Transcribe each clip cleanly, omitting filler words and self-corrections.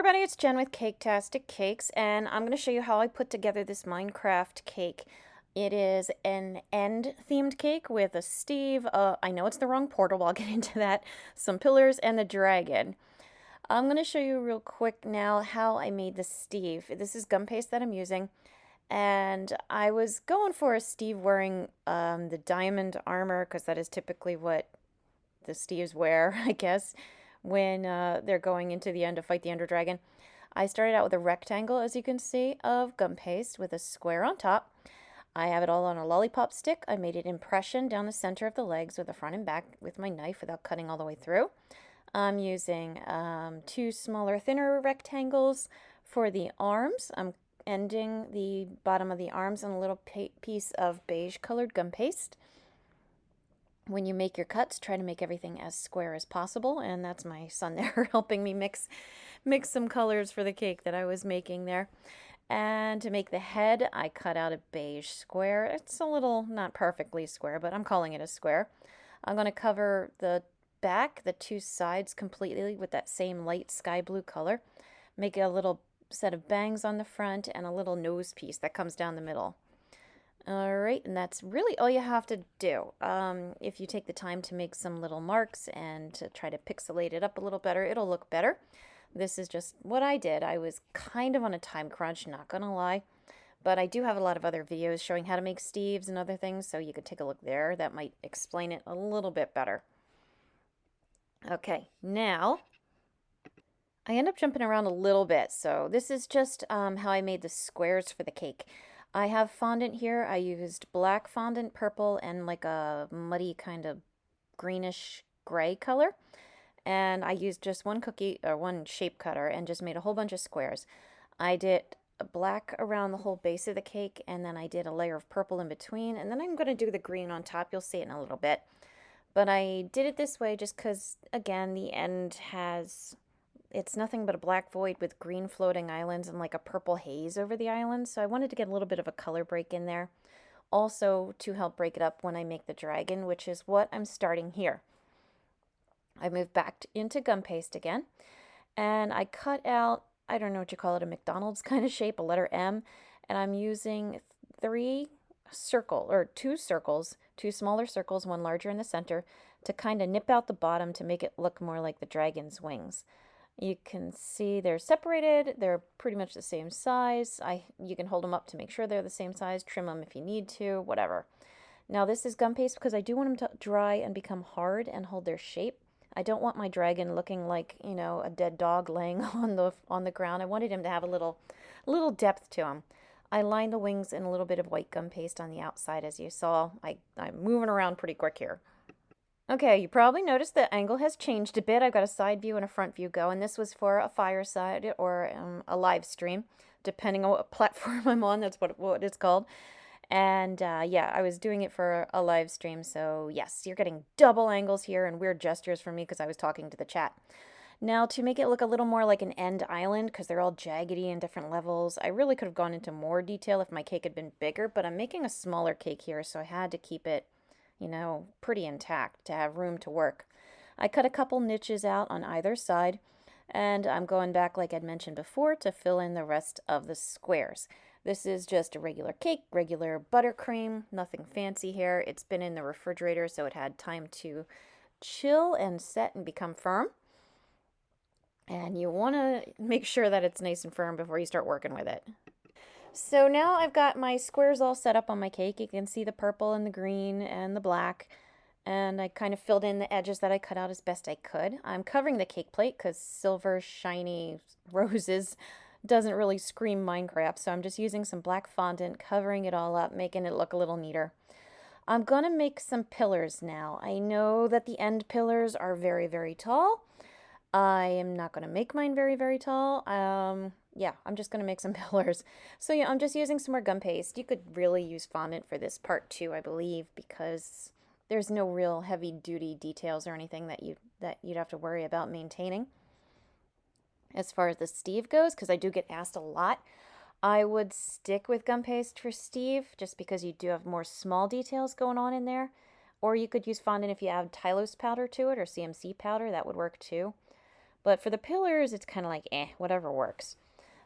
everybody, it's Jen with Caketastic Cakes, and I'm going to show you how I put together this Minecraft cake. It is an end-themed cake with a Steve, I know it's the wrong portal, I'll get into that, some pillars, and the dragon. I'm going to show you real quick now how I made the Steve. This is gum paste that I'm using, and I was going for a Steve wearing the diamond armor, because that is typically what the Steves wear, I guess, when they're going into the end to fight the Ender Dragon. I started out with a rectangle, as you can see, of gum paste with a square on top. I have it all on a lollipop stick. I made an impression down the center of the legs with the front and back with my knife without cutting all the way through. I'm using two smaller, thinner rectangles for the arms. I'm ending the bottom of the arms in a little piece of beige colored gum paste. When you make your cuts, try to make everything as square as possible, and that's my son there helping me mix some colors for the cake that I was making there. And to make the head, I cut out a beige square. It's a little not perfectly square, but I'm calling it a square. I'm going to cover the back, the two sides completely with that same light sky blue color. Make a little set of bangs on the front and a little nose piece that comes down the middle. Alright, and that's really all you have to do. If you take the time to make some little marks and to try to pixelate it up a little better, it'll look better. This is just what I did. I was kind of on a time crunch, not gonna lie. But I do have a lot of other videos showing how to make Steves and other things, so you could take a look there. That might explain it a little bit better. Okay, now I end up jumping around a little bit, so this is just how I made the squares for the cake. I have fondant here. I used black fondant, purple, and like a muddy kind of greenish gray color. And I used just one one shape cutter and just made a whole bunch of squares. I did black around the whole base of the cake, and then I did a layer of purple in between, and then I'm going to do the green on top. You'll see it in a little bit. But I did it this way just because, again, the end has... It's nothing but a black void with green floating islands and like a purple haze over the islands. So I wanted to get a little bit of a color break in there. Also to help break it up when I make the dragon, which is what I'm starting here. I moved back into gum paste again. And I cut out, I don't know what you call it, a McDonald's kind of shape, a letter M. And I'm using two circles, two smaller circles, one larger in the center, to kind of nip out the bottom to make it look more like the dragon's wings. You can see they're separated. They're pretty much the same size. You can hold them up to make sure they're the same size. Trim them if you need to, whatever. Now this is gum paste because I do want them to dry and become hard and hold their shape. I don't want my dragon looking like, you know, a dead dog laying on the ground. I wanted him to have a little depth to him. I lined the wings in a little bit of white gum paste on the outside, as you saw. I'm moving around pretty quick here. Okay, you probably noticed the angle has changed a bit. I've got a side view and a front view going. This was for a fireside or a live stream, depending on what platform I'm on. That's what it's called. And yeah, I was doing it for a live stream. So yes, you're getting double angles here and weird gestures from me because I was talking to the chat. Now, to make it look a little more like an end island, because they're all jaggedy in different levels, I really could have gone into more detail if my cake had been bigger, but I'm making a smaller cake here, so I had to keep it, you know, pretty intact to have room to work. I cut a couple niches out on either side, and I'm going back, like I'd mentioned before, to fill in the rest of the squares. This is just a regular cake, regular buttercream, nothing fancy here. It's been in the refrigerator, so it had time to chill and set and become firm. And you want to make sure that it's nice and firm before you start working with it. So now I've got my squares all set up on my cake. You can see the purple and the green and the black. And I kind of filled in the edges that I cut out as best I could. I'm covering the cake plate because silver shiny roses doesn't really scream Minecraft. So I'm just using some black fondant, covering it all up, making it look a little neater. I'm going to make some pillars now. I know that the end pillars are very, very tall. I am not going to make mine very, very tall. Yeah, I'm just going to make some pillars. So yeah, I'm just using some more gum paste. You could really use fondant for this part too, I believe, because there's no real heavy-duty details or anything that you'd have to worry about maintaining. As far as the Steve goes, because I do get asked a lot, I would stick with gum paste for Steve, just because you do have more small details going on in there. Or you could use fondant if you add Tylose powder to it, or CMC powder. That would work too. But for the pillars, it's kind of like, whatever works.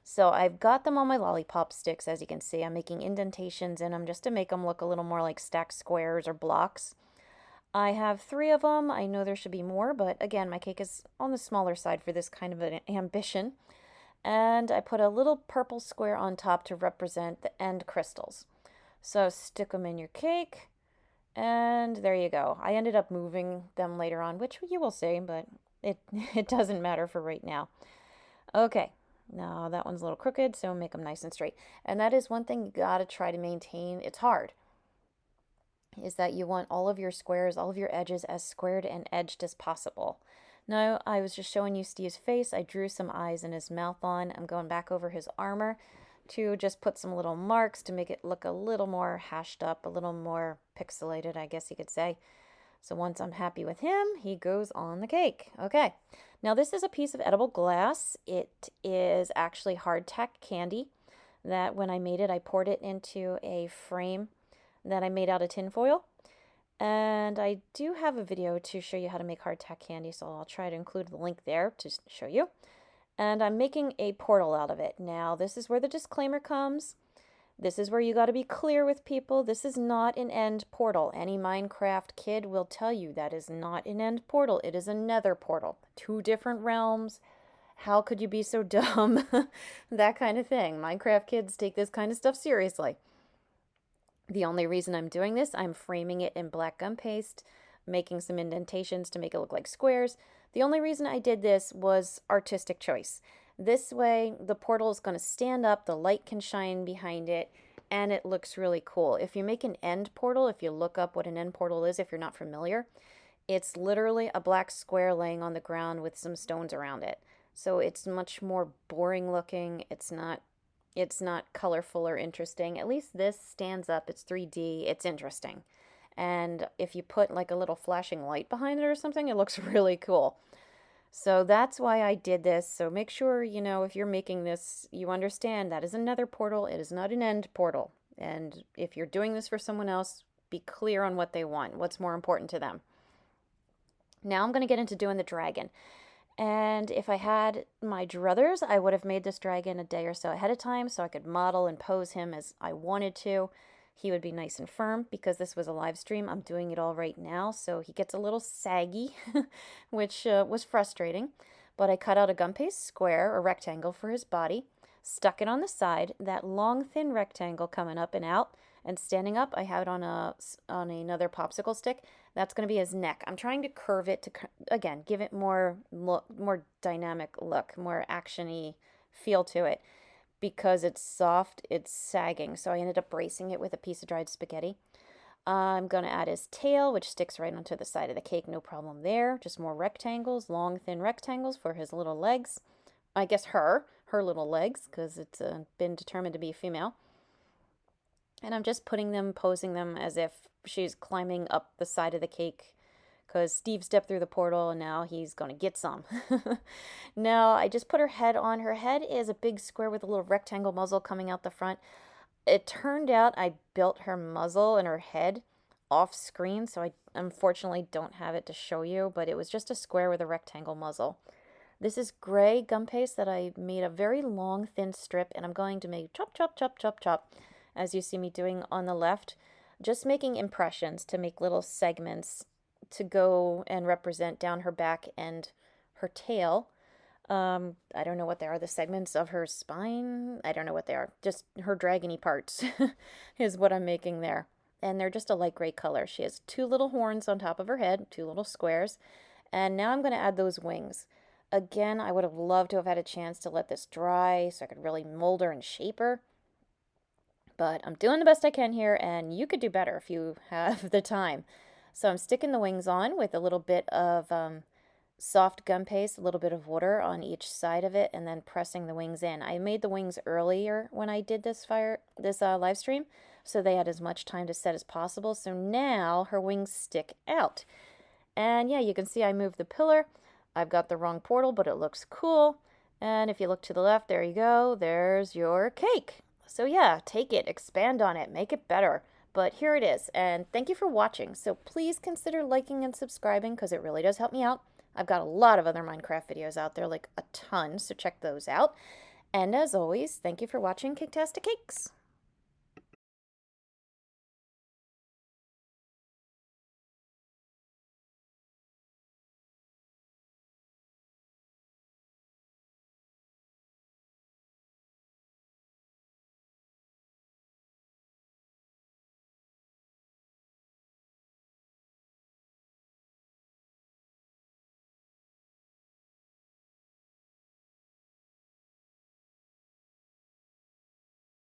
So I've got them on my lollipop sticks, as you can see. I'm making indentations in them just to make them look a little more like stacked squares or blocks. I have 3 of them. I know there should be more, but again, my cake is on the smaller side for this kind of an ambition. And I put a little purple square on top to represent the end crystals. So stick them in your cake, and there you go. I ended up moving them later on, which you will see, but it doesn't matter for right now. Okay, now that one's a little crooked, so make them nice and straight. And that is one thing you gotta try to maintain. It's hard, is that you want all of your squares, all of your edges as squared and edged as possible. Now, I was just showing you Steve's face. I drew some eyes and his mouth on. I'm going back over his armor to just put some little marks to make it look a little more hashed up, a little more pixelated, I guess you could say. So once I'm happy with him, he goes on the cake. Okay, now this is a piece of edible glass. It is actually hardtack candy that when I made it, I poured it into a frame that I made out of tin foil. And I do have a video to show you how to make hardtack candy, so I'll try to include the link there to show you. And I'm making a portal out of it. Now, this is where the disclaimer comes. This is where you got to be clear with people. This is not an end portal. Any Minecraft kid will tell you that is not an end portal. It is a nether portal. 2 different realms. How could you be so dumb? That kind of thing. Minecraft kids take this kind of stuff seriously. The only reason I'm doing this, I'm framing it in black gum paste, making some indentations to make it look like squares. The only reason I did this was artistic choice. This way, the portal is going to stand up, the light can shine behind it, and it looks really cool. If you make an end portal, if you look up what an end portal is, if you're not familiar, it's literally a black square laying on the ground with some stones around it. So it's much more boring looking. It's not colorful or interesting. At least this stands up. It's 3D. It's interesting. And if you put like a little flashing light behind it or something, it looks really cool. So that's why I did this. So make sure, if you're making this, you understand that is another portal. It is not an end portal. And if you're doing this for someone else, be clear on what they want, what's more important to them. Now I'm going to get into doing the dragon. And if I had my druthers, I would have made this dragon a day or so ahead of time so I could model and pose him as I wanted to. He would be nice and firm because this was a live stream. I'm doing it all right now, so he gets a little saggy, which was frustrating. But I cut out a gum paste square, or rectangle, for his body, stuck it on the side, that long, thin rectangle coming up and out, and standing up, I have it on another popsicle stick. That's going to be his neck. I'm trying to curve it to, again, give it more dynamic look, more action-y feel to it. Because it's soft, it's sagging. So I ended up bracing it with a piece of dried spaghetti. I'm going to add his tail, which sticks right onto the side of the cake. No problem there. Just more rectangles, long, thin rectangles for his little legs. I guess her little legs, because it's been determined to be female. And I'm just posing them as if she's climbing up the side of the cake, because Steve stepped through the portal and now he's going to get some. Now, I just put her head on. Her head is a big square with a little rectangle muzzle coming out the front. It turned out I built her muzzle and her head off screen, so I unfortunately don't have it to show you, but it was just a square with a rectangle muzzle. This is gray gum paste that I made a very long, thin strip, and I'm going to make chop, chop, chop, chop, chop, as you see me doing on the left. Just making impressions to make little segments to go and represent down her back and her tail. I don't know what they are, the segments of her spine. I don't know what they are. Just her dragony parts is what I'm making there. And they're just a light gray color. She has 2 little horns on top of her head, 2 little squares. And now I'm going to add those wings. Again, I would have loved to have had a chance to let this dry so I could really mold her and shape her. But I'm doing the best I can here, and you could do better if you have the time. So I'm sticking the wings on with a little bit of soft gum paste, a little bit of water on each side of it, and then pressing the wings in. I made the wings earlier when I did this live stream, so they had as much time to set as possible. So now her wings stick out. And yeah, you can see I moved the pillar. I've got the wrong portal, but it looks cool. And if you look to the left, there you go. There's your cake. So yeah, take it, expand on it, make it better. But here it is, and thank you for watching. So please consider liking and subscribing because it really does help me out. I've got a lot of other Minecraft videos out there, like a ton, so check those out. And as always, thank you for watching Caketastic Cakes.